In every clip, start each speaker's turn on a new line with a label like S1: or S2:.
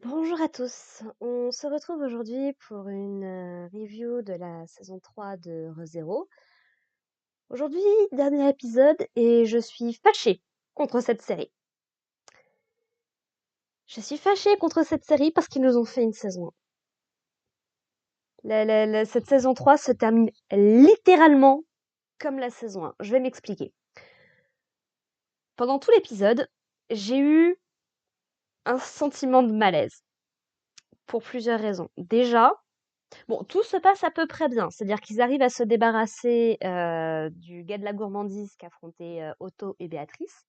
S1: Bonjour à tous, on se retrouve aujourd'hui pour une review de la saison 3 de ReZero. Aujourd'hui, dernier épisode et je suis fâchée contre cette série. Je suis fâchée contre cette série parce qu'ils nous ont fait une saison 1. Cette saison 3 se termine littéralement comme la saison 1. Je vais m'expliquer. Pendant tout l'épisode, j'ai eu un sentiment de malaise pour plusieurs raisons. Déjà, bon, tout se passe à peu près bien. C'est-à-dire qu'ils arrivent à se débarrasser du gars de la gourmandise qu'affrontaient Otto et Béatrice.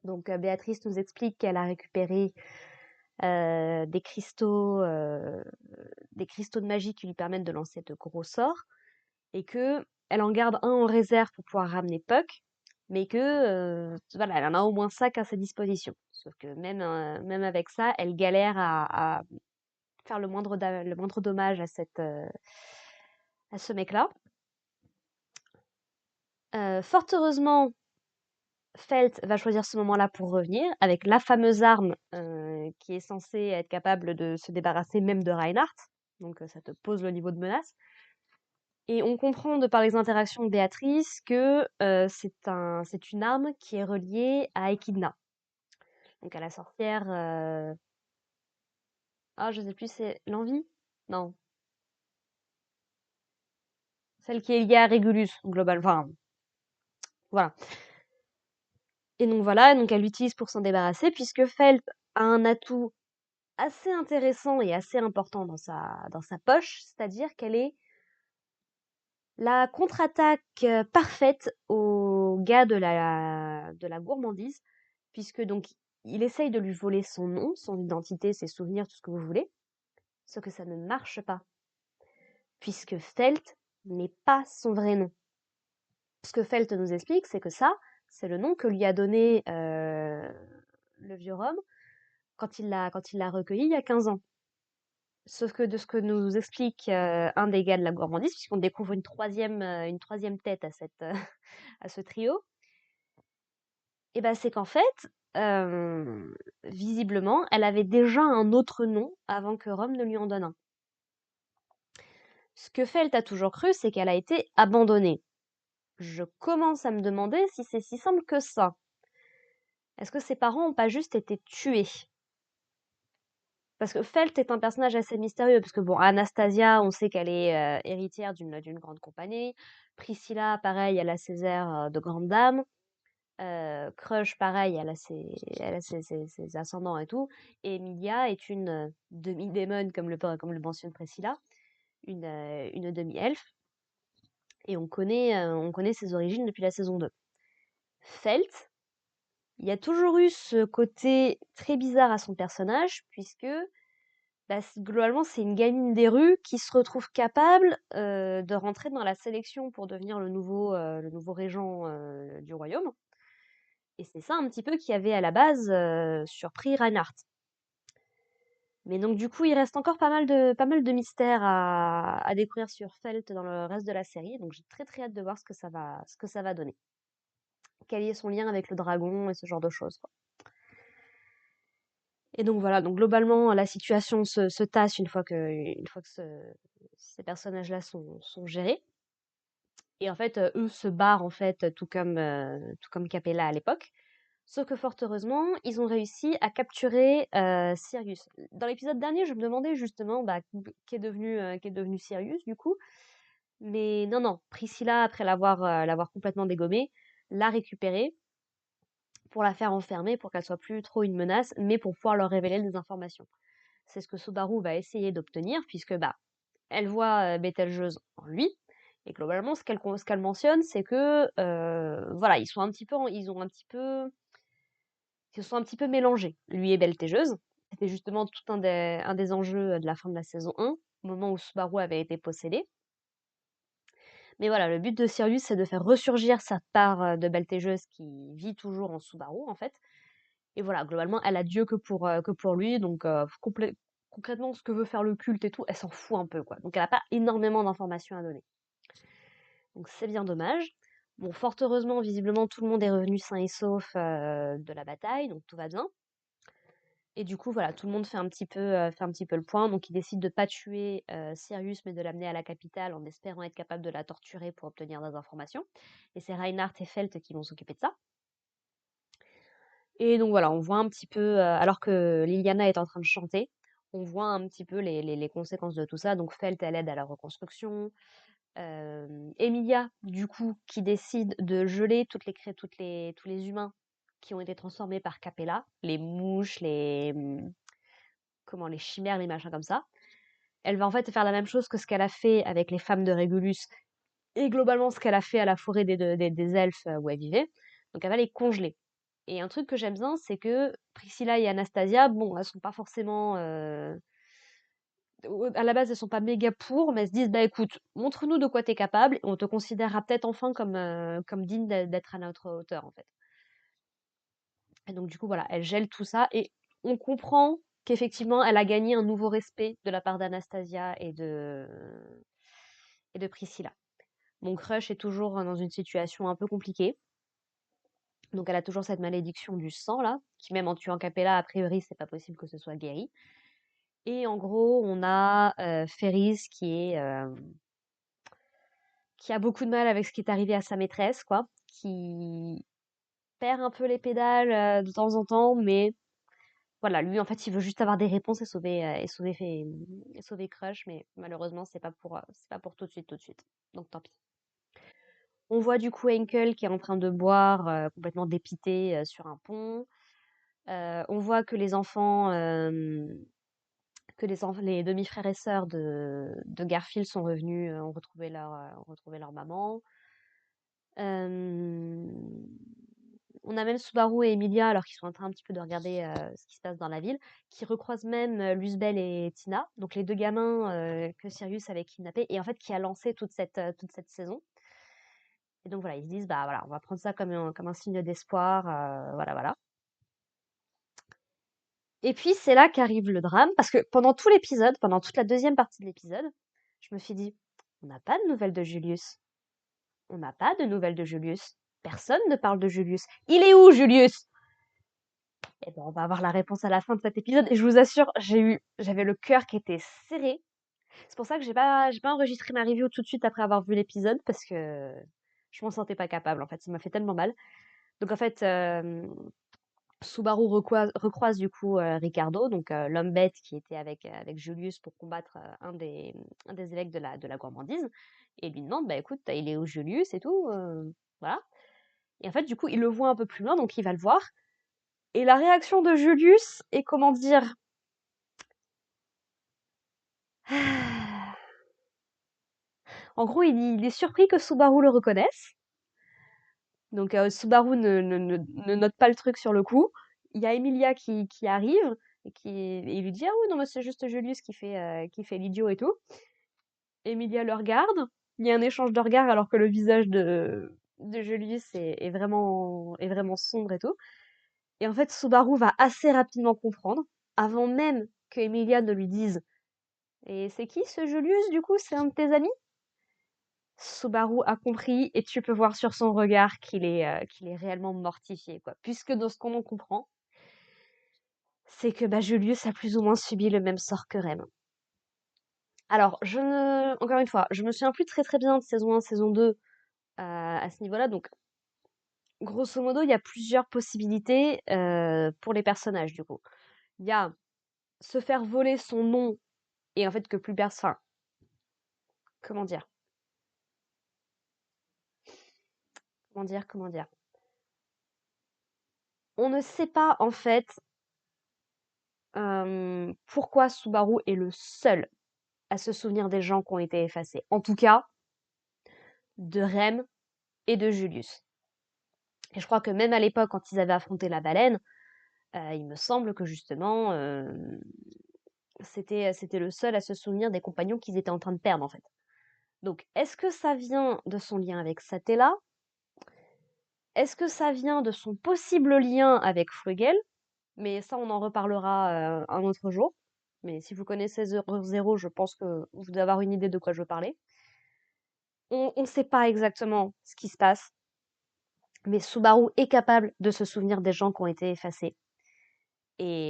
S1: Donc Béatrice nous explique qu'elle a récupéré des cristaux de magie qui lui permettent de lancer de gros sorts et que elle en garde un en réserve pour pouvoir ramener Puck, mais que voilà, elle en a au moins 5 à sa disposition. Sauf que même avec ça, elle galère à faire le moindre dommage à ce mec-là. Fort heureusement, Felt va choisir ce moment-là pour revenir avec la fameuse arme qui est censée être capable de se débarrasser même de Reinhardt. Donc ça te pose le niveau de menace. Et on comprend de par les interactions de Béatrice que c'est une arme qui est reliée à Echidna. Donc à la sorcière... Ah, je sais plus, c'est l'envie? Non. Celle qui est liée à Régulus, globalement. Enfin, voilà. Et donc voilà, donc elle l'utilise pour s'en débarrasser, puisque Felt a un atout assez intéressant et assez important dans sa poche, c'est-à-dire qu'elle est la contre-attaque parfaite au gars de la gourmandise, puisque donc il essaye de lui voler son nom, son identité, ses souvenirs, tout ce que vous voulez, sauf que ça ne marche pas, puisque Felt n'est pas son vrai nom. Ce que Felt nous explique, c'est que ça, c'est le nom que lui a donné le vieux Rome quand il l'a recueilli il y a 15 ans. Sauf que de ce que nous explique un des gars de la gourmandise, puisqu'on découvre une troisième tête à, à ce trio, et ben c'est qu'en fait, visiblement, elle avait déjà un autre nom avant que Rome ne lui en donne un. Ce que Felt a toujours cru, c'est qu'elle a été abandonnée. Je commence à me demander si c'est si simple que ça. Est-ce que ses parents n'ont pas juste été tués? Parce que Felt est un personnage assez mystérieux, parce que bon, Anastasia, on sait qu'elle est héritière d'une grande compagnie. Priscilla, pareil, elle a ses airs de grande dame. Crush, pareil, elle a ses ascendants et tout. Et Emilia est une demi-démon, comme le mentionne Priscilla, une demi-elfe. Et on connaît ses origines depuis la saison 2. Felt, il y a toujours eu ce côté très bizarre à son personnage, puisque bah, globalement, c'est une gamine des rues qui se retrouve capable de rentrer dans la sélection pour devenir le nouveau régent du royaume. Et c'est ça un petit peu qui avait à la base surpris Reinhardt. Mais donc du coup, il reste encore pas mal de mystères à découvrir sur Felt dans le reste de la série. Donc j'ai très très hâte de voir ce que ça va donner. Quel est son lien avec le dragon et ce genre de choses, quoi. Et donc voilà, donc globalement, la situation se tasse une fois que ces personnages-là sont gérés. Et en fait, eux se barrent en fait, tout comme Capella à l'époque. Sauf que fort heureusement, ils ont réussi à capturer Sirius. Dans l'épisode dernier, je me demandais justement bah, qu'est devenu Sirius du coup. Mais non, non, Priscilla, après l'avoir complètement dégommé, l'a récupéré pour la faire enfermer, pour qu'elle soit plus trop une menace, mais pour pouvoir leur révéler des informations. C'est ce que Subaru va essayer d'obtenir, puisque bah, elle voit Betelgeuse en lui, et globalement, ce qu'elle mentionne, c'est que voilà, ils se sont un petit peu mélangés, lui et Betelgeuse. C'était justement un des enjeux de la fin de la saison 1, au moment où Subaru avait été possédé. Mais voilà, le but de Sirius, c'est de faire ressurgir cette part de Betelgeuse qui vit toujours en Subaru, en fait. Et voilà, globalement, elle a Dieu que pour lui, donc concrètement, ce que veut faire le culte et tout, elle s'en fout un peu, quoi. Donc elle n'a pas énormément d'informations à donner. Donc c'est bien dommage. Bon, fort heureusement, visiblement, tout le monde est revenu sain et sauf de la bataille, donc tout va bien. Et du coup, voilà, tout le monde fait un petit peu le point. Donc, ils décident de pas tuer Sirius, mais de l'amener à la capitale en espérant être capable de la torturer pour obtenir des informations. Et c'est Reinhardt et Felt qui vont s'occuper de ça. Et donc voilà, on voit un petit peu, alors que Liliana est en train de chanter, on voit un petit peu les conséquences de tout ça. Donc Felt, elle aide à la reconstruction. Emilia, du coup, qui décide de geler tous les humains qui ont été transformés par Capella, les mouches, les chimères, les machins comme ça. Elle va en fait faire la même chose que ce qu'elle a fait avec les femmes de Régulus et globalement ce qu'elle a fait à la forêt des elfes où elle vivait. Donc elle va les congeler. Et un truc que j'aime bien, c'est que Priscilla et Anastasia, bon, elles sont pas forcément à la base, elles sont pas méga pour, mais elles se disent, bah écoute, montre-nous de quoi t'es capable, et on te considérera peut-être enfin comme digne d'être à notre hauteur, en fait. Et donc, du coup, voilà, elle gèle tout ça, et on comprend qu'effectivement, elle a gagné un nouveau respect de la part d'Anastasia et de Priscilla. Mon crush est toujours dans une situation un peu compliquée. Donc, elle a toujours cette malédiction du sang, là, qui même en tuant Capella, a priori, c'est pas possible que ce soit guéri. Et en gros, on a Ferris qui a beaucoup de mal avec ce qui est arrivé à sa maîtresse, quoi, qui perd un peu les pédales de temps en temps, mais voilà, lui en fait il veut juste avoir des réponses et sauver Crush, mais malheureusement c'est pas pour tout de suite, donc tant pis. On voit du coup Henkel qui est en train de boire complètement dépité sur un pont. On voit que les demi-frères et sœurs de Garfield sont revenus, ont retrouvé leur maman. Euh, On a même Subaru et Emilia, alors qu'ils sont en train un petit peu de regarder ce qui se passe dans la ville, qui recroisent même Luzbel et Tina, donc les deux gamins que Sirius avait kidnappés, et en fait qui a lancé toute cette saison. Et donc voilà, ils se disent, bah voilà, on va prendre ça comme un signe d'espoir, voilà, voilà. Et puis c'est là qu'arrive le drame, parce que pendant tout l'épisode, pendant toute la deuxième partie de l'épisode, je me suis dit, on n'a pas de nouvelles de Julius. On n'a pas de nouvelles de Julius. Personne ne parle de Julius. Il est où, Julius? Eh ben, on va avoir la réponse à la fin de cet épisode. Et je vous assure, j'avais le cœur qui était serré. C'est pour ça que j'ai pas enregistré ma review tout de suite après avoir vu l'épisode parce que je m'en sentais pas capable. En fait, ça m'a fait tellement mal. Donc en fait, Subaru recroise du coup Ricardo, donc l'homme bête qui était avec Julius pour combattre un des évêques de la gourmandise, et il lui demande, bah écoute, il est où Julius et tout, voilà. Et en fait, du coup, il le voit un peu plus loin, donc il va le voir. Et la réaction de Julius est, comment dire, en gros, il est surpris que Subaru le reconnaisse. Donc Subaru ne note pas le truc sur le coup. Il y a Emilia qui arrive et il lui dit: «Ah oui, non, mais c'est juste Julius qui fait l'idiot et tout». Emilia le regarde. Il y a un échange de regards alors que le visage de Julius est vraiment sombre et tout. Et en fait, Subaru va assez rapidement comprendre, avant même que Emilia ne lui dise: «Et c'est qui ce Julius du coup? C'est un de tes amis?» Subaru a compris et tu peux voir sur son regard qu'il est réellement mortifié, quoi. Puisque dans ce qu'on en comprend, c'est que bah, Julius a plus ou moins subi le même sort que Rem. Alors, encore une fois, je me souviens plus très très bien de saison 1, saison 2 à ce niveau-là. Donc, grosso modo, il y a plusieurs possibilités pour les personnages, du coup. Il y a se faire voler son nom et en fait que plus personne. Enfin, comment dire? Comment dire? On ne sait pas en fait pourquoi Subaru est le seul à se souvenir des gens qui ont été effacés. En tout cas, de Rem et de Julius. Et je crois que même à l'époque, quand ils avaient affronté la baleine, il me semble que justement, c'était le seul à se souvenir des compagnons qu'ils étaient en train de perdre, en fait. Donc, est-ce que ça vient de son lien avec Satella? Est-ce que ça vient de son possible lien avec Frugel? Mais ça, on en reparlera un autre jour. Mais si vous connaissez Zero Zero, je pense que vous devez avoir une idée de quoi je veux parler. On ne sait pas exactement ce qui se passe, mais Subaru est capable de se souvenir des gens qui ont été effacés.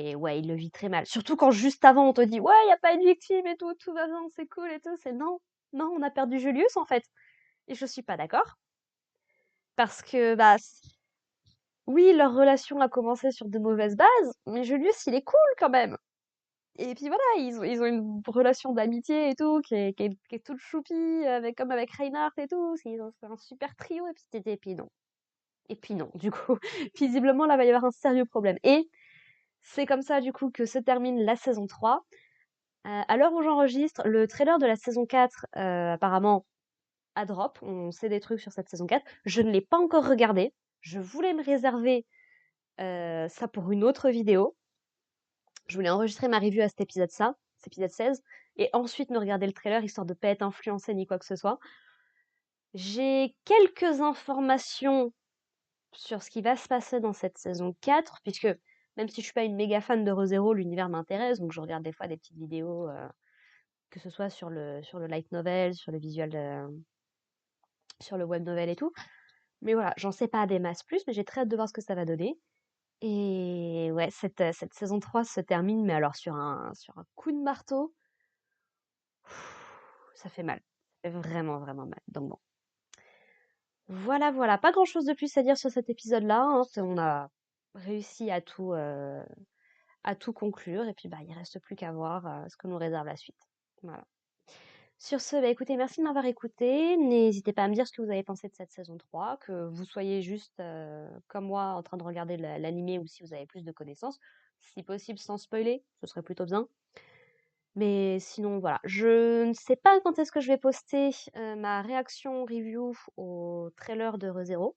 S1: Et ouais, il le vit très mal. Surtout quand juste avant on te dit: «Ouais, il y a pas une victime et tout va bien, c'est cool et tout». C'est non, non, on a perdu Julius en fait et je suis pas d'accord parce que, bah, oui, leur relation a commencé sur de mauvaises bases, mais Julius, il est cool quand même. Et puis voilà, ils ont une relation d'amitié et tout qui est toute choupie avec comme avec Reinhardt et tout. Ils ont fait un super trio et puis non, du coup, visiblement là, il va y avoir un sérieux problème et c'est comme ça du coup que se termine la saison 3. À l'heure où j'enregistre, le trailer de la saison 4, apparemment a drop. On sait des trucs sur cette saison 4. Je ne l'ai pas encore regardé. Je voulais me réserver ça pour une autre vidéo. Je voulais enregistrer ma review à cet épisode 16, et ensuite me regarder le trailer, histoire de pas être influencée ni quoi que ce soit. J'ai quelques informations sur ce qui va se passer dans cette saison 4, puisque même si je suis pas une méga fan de ReZero, l'univers m'intéresse, donc je regarde des fois des petites vidéos, que ce soit sur le light novel, sur le visual, sur le web novel et tout. Mais voilà, j'en sais pas des masses plus, mais j'ai très hâte de voir ce que ça va donner. Et ouais, cette saison 3 se termine, mais alors sur un coup de marteau. Ça fait mal. Ça fait vraiment, vraiment mal. Donc bon. Voilà, voilà. Pas grand-chose de plus à dire sur cet épisode-là, hein. On a réussi à tout conclure. Et puis, bah, il reste plus qu'à voir ce que nous réserve la suite. Voilà. Sur ce, bah, écoutez, merci de m'avoir écouté. N'hésitez pas à me dire ce que vous avez pensé de cette saison 3, que vous soyez juste comme moi en train de regarder l'animé ou si vous avez plus de connaissances. Si possible, sans spoiler, ce serait plutôt bien. Mais sinon, voilà. Je ne sais pas quand est-ce que je vais poster ma réaction review au trailer de ReZero.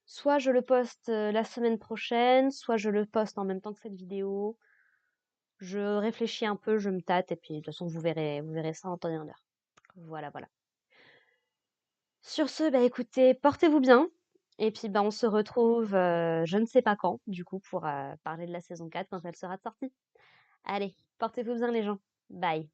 S1: Soit je le poste la semaine prochaine, soit je le poste en même temps que cette vidéo. Je réfléchis un peu, je me tâte, et puis de toute façon, vous verrez ça en temps et en heure. Voilà, voilà. Sur ce, bah écoutez, portez-vous bien. Et puis, bah, on se retrouve je ne sais pas quand, du coup, pour parler de la saison 4 quand elle sera sortie. Allez, portez-vous bien les gens. Bye.